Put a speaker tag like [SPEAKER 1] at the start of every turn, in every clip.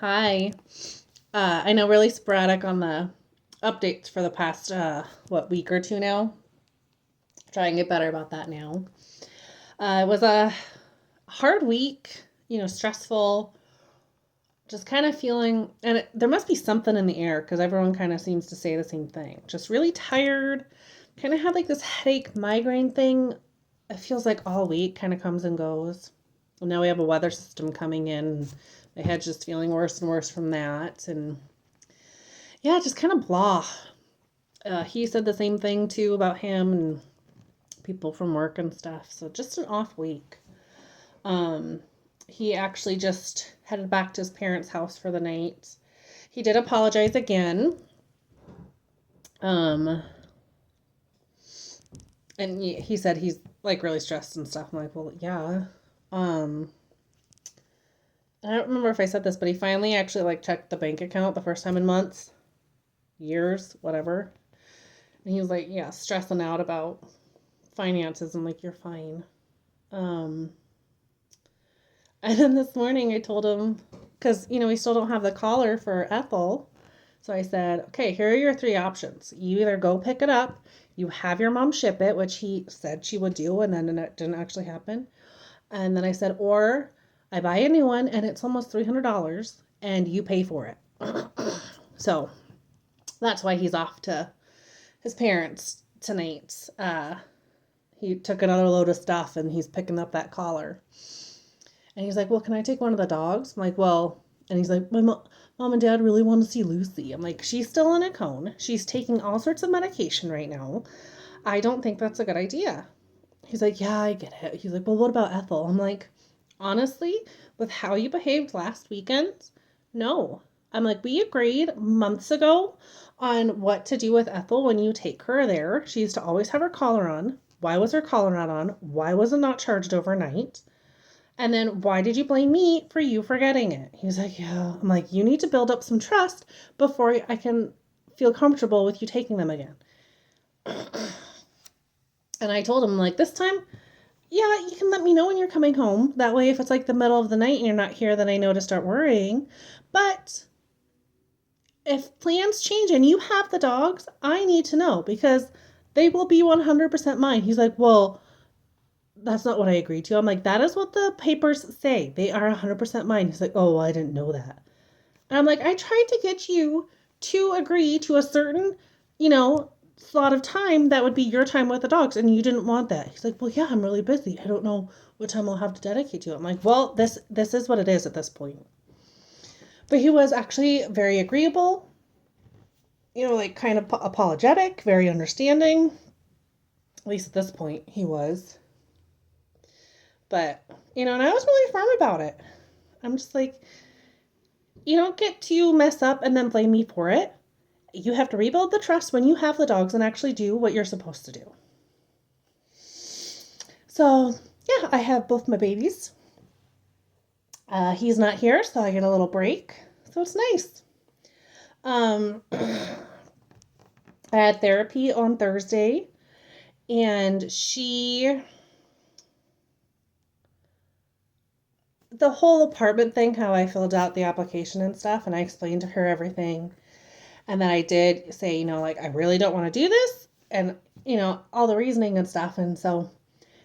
[SPEAKER 1] Hi. I know really sporadic on the updates for the past week or two now. Try and get better about that now. It was a hard week, stressful. Just kind of feeling, and there must be something in the air because everyone kind of seems to say the same thing. Just really tired. Kind of had like this headache, migraine thing. It feels like all week kind of comes and goes. And now we have a weather system coming in. My head's just feeling worse and worse from that, and yeah, just kind of blah. He said the same thing too about him and people from work and stuff. So just an off week. Um, he actually just headed back to his parents' house for the night. He did apologize again. Um, and he said he's like really stressed and stuff. I'm like, well, yeah. Um, I don't remember if I said this, but he finally actually like checked the bank account the first time in months, years, whatever. And he was like, yeah, stressing out about finances. I'm like, you're fine. Um, and then this morning I told him, because, we still don't have the collar for Ethel. So I said, okay, here are your three options. You either go pick it up, you have your mom ship it, which he said she would do, and then it didn't actually happen. And then I said, or I buy a new one and it's almost $300 and you pay for it. So that's why he's off to his parents tonight. He took another load of stuff and he's picking up that collar. And he's like, well, can I take one of the dogs? I'm like, well, and he's like, my mom and dad really want to see Lucy. I'm like, she's still in a cone. She's taking all sorts of medication right now. I don't think that's a good idea. He's like, yeah, I get it. He's like, well, what about Ethel? I'm like, honestly, with how you behaved last weekend, no. I'm like, we agreed months ago on what to do with Ethel when you take her there. She used to always have her collar on. Why was her collar not on? Why was it not charged overnight? And then why did you blame me for you forgetting it? He was like, yeah. I'm like, you need to build up some trust before I can feel comfortable with you taking them again. And I told him, like, this time, yeah, you can let me know when you're coming home. That way, if it's like the middle of the night and you're not here, then I know to start worrying. But if plans change and you have the dogs, I need to know because they will be 100% mine. He's like, well, that's not what I agreed to. I'm like, that is what the papers say. They are 100% mine. He's like, oh, well, I didn't know that. And I'm like, I tried to get you to agree to a certain, slot of time that would be your time with the dogs, and you didn't want that. He's like, well, yeah, I'm really busy. I don't know what time I'll have to dedicate to it. I'm like, well, this is what it is at this point. But he was actually very agreeable, like kind of apologetic, very understanding. At least at this point, he was. But, and I was really firm about it. I'm just like, you don't get to mess up and then blame me for it. You have to rebuild the trust when you have the dogs and actually do what you're supposed to do. So, yeah, I have both my babies. He's not here, so I get a little break. So it's nice. I had therapy on Thursday, and the whole apartment thing, how I filled out the application and stuff, and I explained to her everything. And then I did say, like, I really don't want to do this, and, all the reasoning and stuff. And so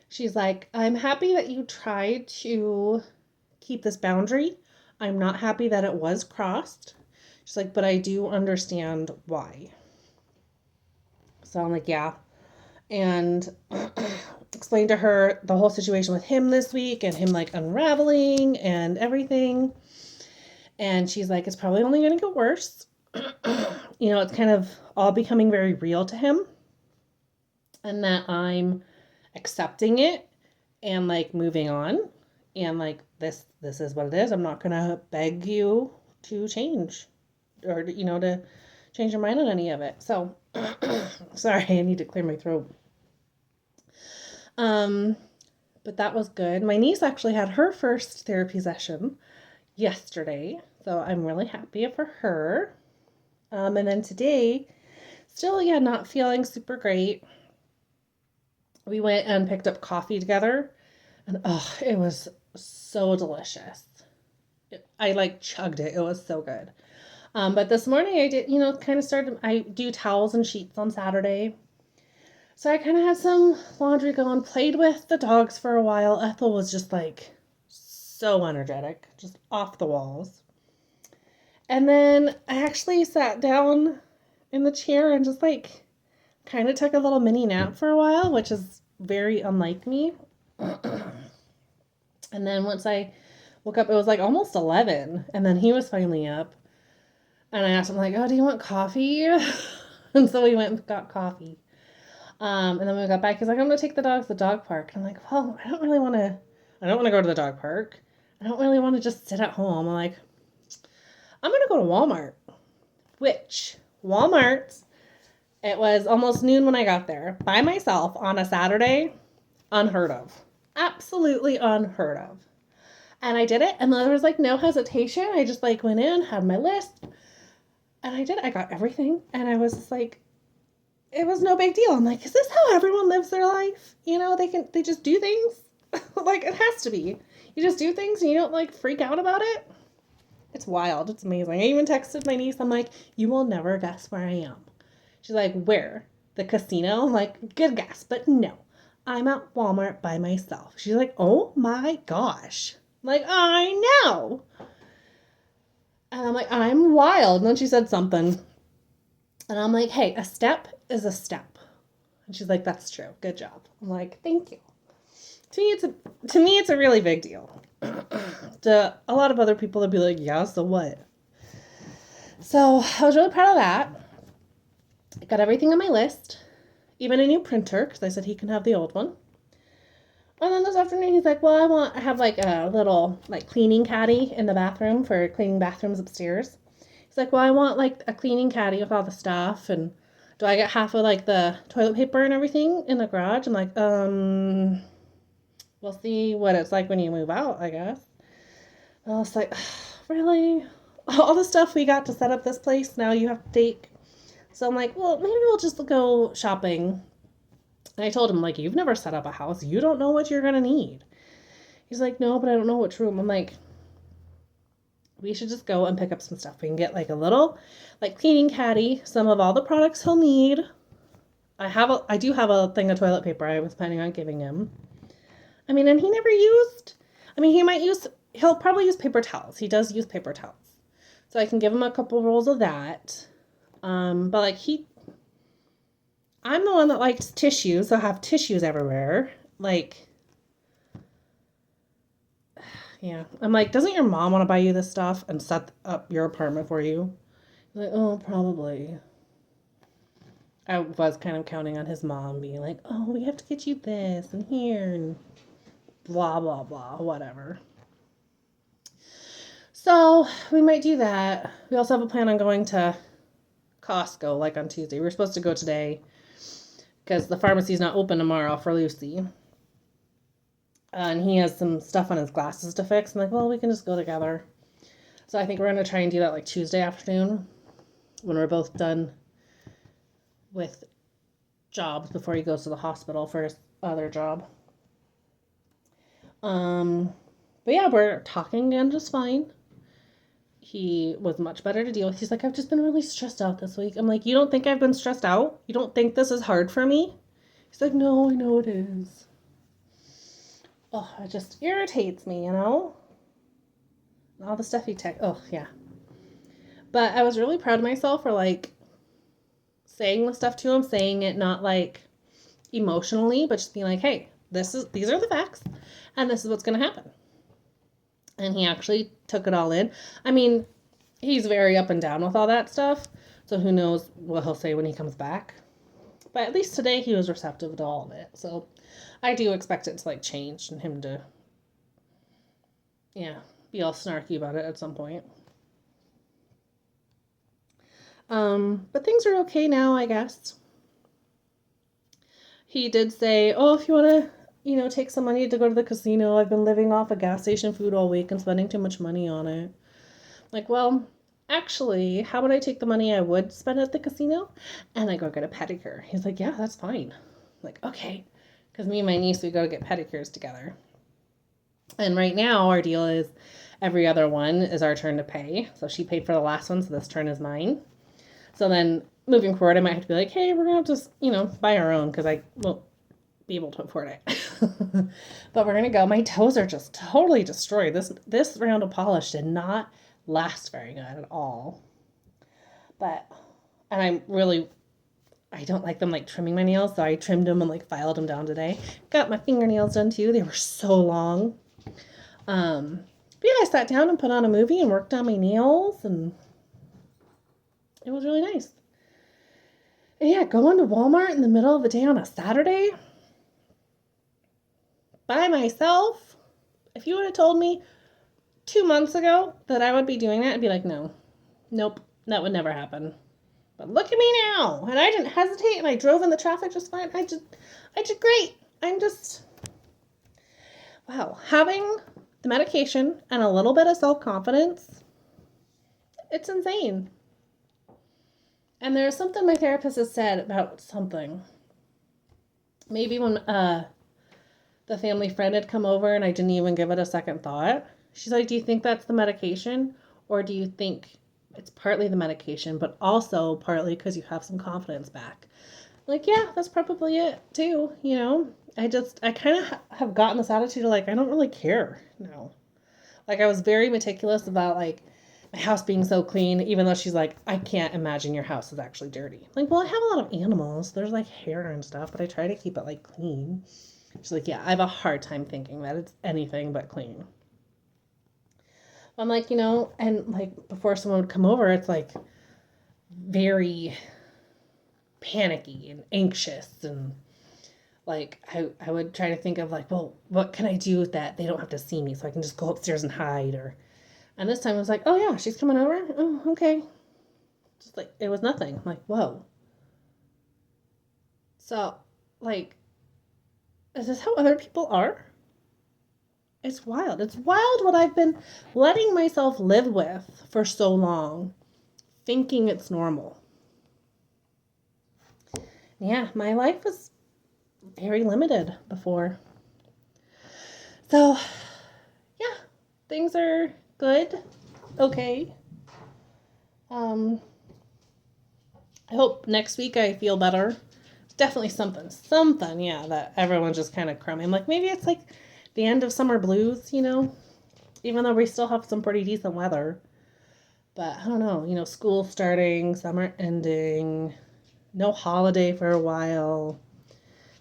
[SPEAKER 1] she's like, I'm happy that you tried to keep this boundary. I'm not happy that it was crossed. She's like, but I do understand why. So I'm like, yeah. And explained to her the whole situation with him this week and him like unraveling and everything. And she's like, it's probably only going to get worse. It's kind of all becoming very real to him. And that I'm accepting it and like moving on. And like this is what it is. I'm not going to beg you to change or, to change your mind on any of it. So, sorry, I need to clear my throat. But that was good. My niece actually had her first therapy session yesterday, so I'm really happy for her. And then today, still, yeah, not feeling super great. We went and picked up coffee together, and oh, it was so delicious. I like chugged it. It was so good. But this morning I did, kind of started, I do towels and sheets on Saturday. So I kind of had some laundry going, played with the dogs for a while. Ethel was just like so energetic, just off the walls. And then I actually sat down in the chair and just like kind of took a little mini nap for a while, which is very unlike me. And then once I woke up, it was like almost 11, and then he was finally up. And I asked him, like, oh, do you want coffee? And so we went and got coffee. And then when we got back, he's like, I'm going to take the dogs to the dog park. And I'm like, well, I don't want to go to the dog park. I don't really want to just sit at home. I'm like, I'm going to go to Walmart. Which, Walmart, it was almost noon when I got there. By myself on a Saturday, unheard of. Absolutely unheard of. And I did it, and there was like no hesitation. I just like went in, had my list, and I did. I got everything, and I was just like, it was no big deal. I'm like, is this how everyone lives their life? They just do things. Like, it has to be. You just do things and you don't like freak out about it. It's wild. It's amazing. I even texted my niece. I'm like, you will never guess where I am. She's like, where? The casino? I'm like, good guess, but no. I'm at Walmart by myself. She's like, oh my gosh. I'm like, I know. And I'm like, I'm wild. And then she said something. And I'm like, hey, a step is a step. And she's like, that's true. Good job. I'm like, thank you. To me, it's a really big deal. To a lot of other people, they'd be like, yeah, so what? So I was really proud of that. I got everything on my list. Even a new printer, because I said he can have the old one. And then this afternoon, he's like, well, I have like a little like cleaning caddy in the bathroom for cleaning bathrooms upstairs. He's like, well, I want like a cleaning caddy with all the stuff. And do I get half of like the toilet paper and everything in the garage? I'm like, we'll see what it's like when you move out, I guess. And I was like, really? All the stuff we got to set up this place, now you have to take. So I'm like, well, maybe we'll just go shopping. And I told him, like, you've never set up a house. You don't know what you're going to need. He's like, no, but I don't know which room. I'm like, we should just go and pick up some stuff. We can get, like, a little, like, cleaning caddy, some of all the products he'll need. I do have a thing of toilet paper I was planning on giving him. I mean, and he'll probably use paper towels. He does use paper towels. So I can give him a couple rolls of that. But, like, I'm the one that likes tissues, so I have tissues everywhere. Like, yeah. I'm like, doesn't your mom want to buy you this stuff and set up your apartment for you? He's like, oh, probably. I was kind of counting on his mom being like, oh, we have to get you this and here and blah, blah, blah, whatever. So we might do that. We also have a plan on going to Costco, like on Tuesday. We were supposed to go today because the pharmacy's not open tomorrow for Lucy. And he has some stuff on his glasses to fix. I'm like, well, we can just go together. So I think we're going to try and do that like Tuesday afternoon when we're both done with jobs before he goes to the hospital for his other job. But yeah, we're talking again just fine. He was much better to deal with. He's like, I've just been really stressed out this week. I'm like, you don't think I've been stressed out? You don't think this is hard for me? He's like, no, I know it is. Oh, it just irritates me, All the stuff he oh, yeah. But I was really proud of myself for, like, saying the stuff to him, saying it not, like, emotionally, but just being like, hey, these are the facts, and this is what's going to happen. And he actually took it all in. I mean, he's very up and down with all that stuff. So who knows what he'll say when he comes back. But at least today he was receptive to all of it. So I do expect it to like change and him to, be all snarky about it at some point. But things are okay now, I guess. He did say, oh, if you want to, take some money to go to the casino. I've been living off of gas station food all week and spending too much money on it. Like, well, actually, how would I take the money I would spend at the casino and I go get a pedicure? He's like, yeah, that's fine. I'm like, okay. Because me and my niece, we go to get pedicures together. And right now, our deal is every other one is our turn to pay. So she paid for the last one, so this turn is mine. So then moving forward, I might have to be like, hey, we're going to just, buy our own because I won't be able to afford it. But we're going to go. My toes are just totally destroyed. This round of polish did not last very good at all. And I don't like them like trimming my nails, so I trimmed them and like filed them down today. Got my fingernails done too. They were so long. But yeah, I sat down and put on a movie and worked on my nails, and it was really nice. And yeah, going to Walmart in the middle of the day on a Saturday by myself. If you would have told me 2 months ago that I would be doing that, I'd be like, nope, that would never happen. But look at me now. And I didn't hesitate, and I drove in the traffic just fine. I did great. Wow. Having the medication and a little bit of self-confidence, it's insane. And there's something my therapist has said about something. Maybe when the family friend had come over and I didn't even give it a second thought. She's like, do you think that's the medication? Or do you think it's partly the medication, but also partly because you have some confidence back? Like, yeah, that's probably it too. I kind of have gotten this attitude of like, I don't really care now. Like, I was very meticulous about like my house being so clean, even though she's like, I can't imagine your house is actually dirty. Like, well, I have a lot of animals. There's like hair and stuff, but I try to keep it like clean. She's like, yeah, I have a hard time thinking that it's anything but clean. I'm like, and like before someone would come over, it's like very panicky and anxious, and like I would try to think of like, well, what can I do with that they don't have to see me, so I can just go upstairs and hide. And this time I was like, oh yeah, she's coming over. Oh, okay. Just like it was nothing. I'm like, whoa. So like, is this how other people are? It's wild. It's wild what I've been letting myself live with for so long, thinking it's normal. Yeah, my life was very limited before. So, yeah, things are good. Okay. I hope next week I feel better. It's definitely something, yeah, that everyone's just kind of crummy. I'm like, maybe it's like the end of summer blues, even though we still have some pretty decent weather. But I don't know, school starting, summer ending, no holiday for a while.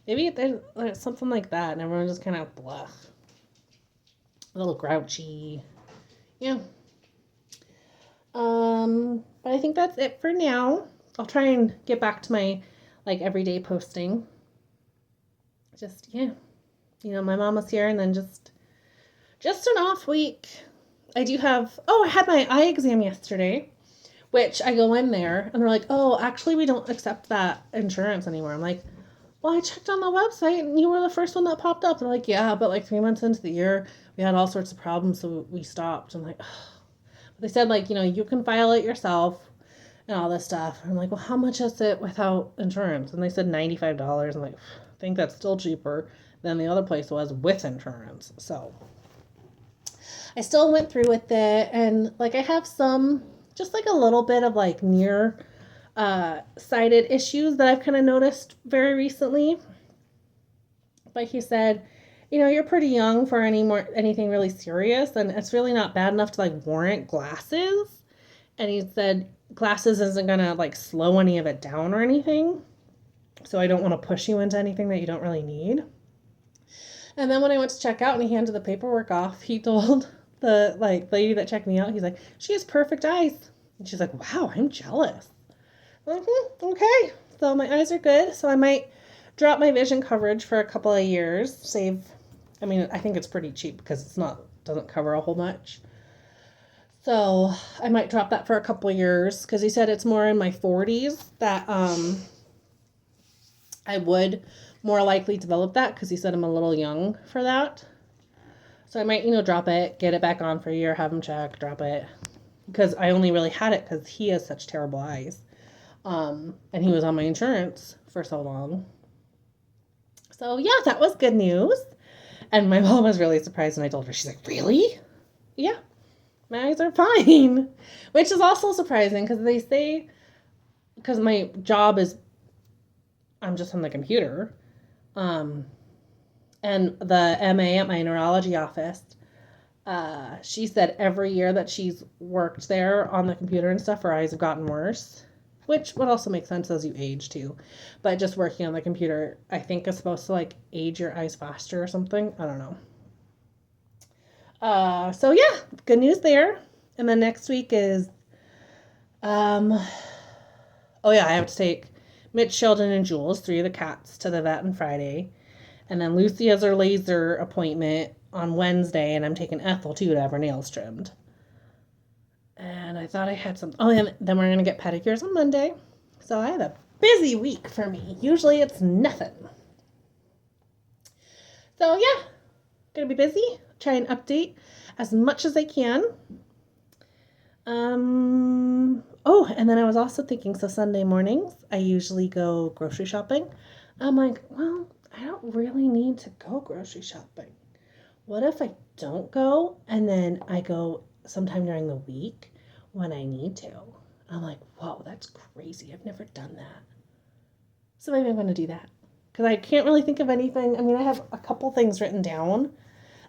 [SPEAKER 1] Maybe there's something like that, and everyone's just kind of blah. A little grouchy. Yeah. But I think that's it for now. I'll try and get back to my like everyday posting. Just, yeah. My mom was here, and then just an off week. I had my eye exam yesterday, which I go in there and they're like, oh, actually we don't accept that insurance anymore. I'm like, well, I checked on the website and you were the first one that popped up. They're like, yeah, but like 3 months into the year, we had all sorts of problems, so we stopped. I'm like, oh. But they said like, you can file it yourself and all this stuff. I'm like, well, how much is it without insurance? And they said $95. I'm like, I think that's still cheaper than the other place was with insurance. So I still went through with it, and like I have some just like a little bit of like near sighted issues that I've kind of noticed very recently. But he said, you're pretty young for anything really serious, and it's really not bad enough to like warrant glasses. And he said glasses isn't gonna like slow any of it down or anything. So I don't want to push you into anything that you don't really need. And then when I went to check out and he handed the paperwork off, he told the like lady that checked me out, he's like, she has perfect eyes. And she's like, wow, I'm jealous. I'm like, okay. So my eyes are good. So I might drop my vision coverage for a couple of years. I think it's pretty cheap because doesn't cover a whole much. So I might drop that for a couple of years because he said it's more in my 40s that I would more likely develop that because he said I'm a little young for that. So I might, drop it, get it back on for a year, have him check, drop it. Because I only really had it because he has such terrible eyes. And he was on my insurance for so long. So yeah, that was good news. And my mom was really surprised when I told her. She's like, really? Yeah. My eyes are fine, which is also surprising because they say, because my job is, I'm just on the computer. Um, and the MA at my neurology office, she said every year that she's worked there on the computer and stuff, her eyes have gotten worse, which would also make sense as you age too. But just working on the computer, I think, is supposed to like age your eyes faster or something. I don't know. So yeah, good news there. And then next week is, um, oh yeah, I have to take Mitch, Sheldon, and Jules, three of the cats, to the vet on Friday. And then Lucy has her laser appointment on Wednesday, and I'm taking Ethel too to have her nails trimmed. And I thought I had some. Oh, and then we're gonna get pedicures on Monday. So I had a busy week for me. Usually it's nothing. So yeah, gonna be busy. Try and update as much as I can. Oh, and then I was also thinking, so Sunday mornings, I usually go grocery shopping. I'm like, well, I don't really need to go grocery shopping. What if I don't go and then I go sometime during the week when I need to? I'm like, whoa, that's crazy. I've never done that. So maybe I'm going to do that. Because I can't really think of anything. I mean, I have a couple things written down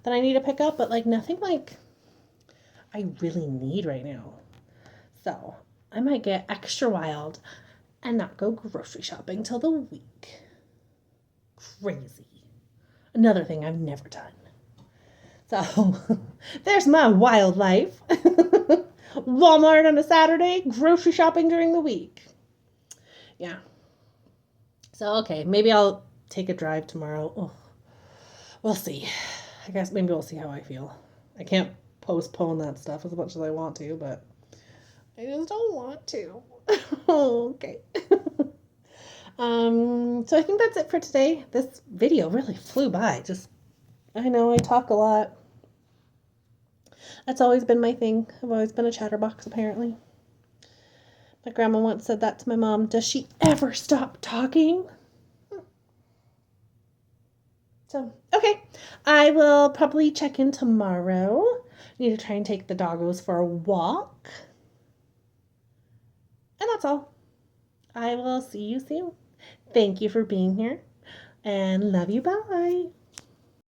[SPEAKER 1] that I need to pick up, but like nothing like I really need right now. So I might get extra wild and not go grocery shopping till the week. Crazy. Another thing I've never done. So there's my wildlife. Walmart on a Saturday, grocery shopping during the week. Yeah. So, okay, maybe I'll take a drive tomorrow. Oh, we'll see. I guess maybe we'll see how I feel. I can't postpone that stuff as much as I want to, but I just don't want to. Okay. So I think that's it for today. This video really flew by. Just, I know I talk a lot. That's always been my thing. I've always been a chatterbox, apparently. My grandma once said that to my mom. Does she ever stop talking? So, okay. I will probably check in tomorrow. Need to try and take the doggos for a walk. And that's all. I will see you soon. Thank you for being here. And love you. Bye.